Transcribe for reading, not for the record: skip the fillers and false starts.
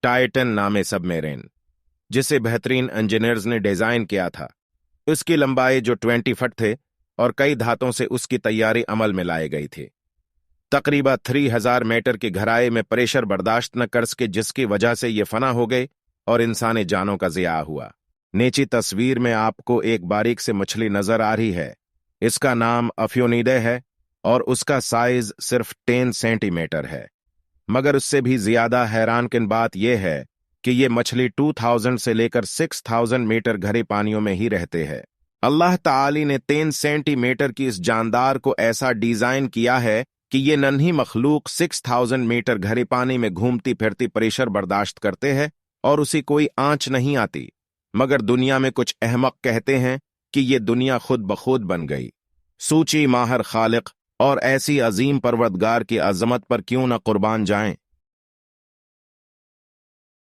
Titan नामे submarine, जिसे बेहतरीन engineers ने डिजाइन किया था। उसकी लंबाई जो 20 फुट थे और कई धातों से उसकी तैयारी अमल में लाई गई थी। तकरीबन 3000 मीटर की गहराई में प्रेशर बर्दाश्त न कर सके, जिसकी वजह से ये फना हो गई और इंसानी जानों का ज़िया हुआ। नीची तस्वीर में आपको एक बारीक से मछली नजर आ रही है। इसका नाम अफ्योनिडे है और उसका साइज सिर्फ 10 सेंटीमीटर है। मगर उससे भी ज्यादा हैरानकुन बात यह है कि ये मछली 2000 से लेकर 6000 मीटर गहरे पानियों में ही रहते हैं। अल्लाह ताली ने 3 सेंटीमीटर की इस जानदार को ऐसा डिजाइन किया है कि ये नन्ही मखलूक 6000 मीटर गहरे पानी में घूमती फिरती प्रेशर बर्दाश्त करते हैं और उसे कोई आंच नहीं आती। मगर दुनिया में कुछ अहमक कहते हैं कि ये दुनिया खुद ब खुद बन गई। सूची माहर खालिक और ऐसी अजीम परवरदिगार की अजमत पर क्यों न कुर्बान जाएं।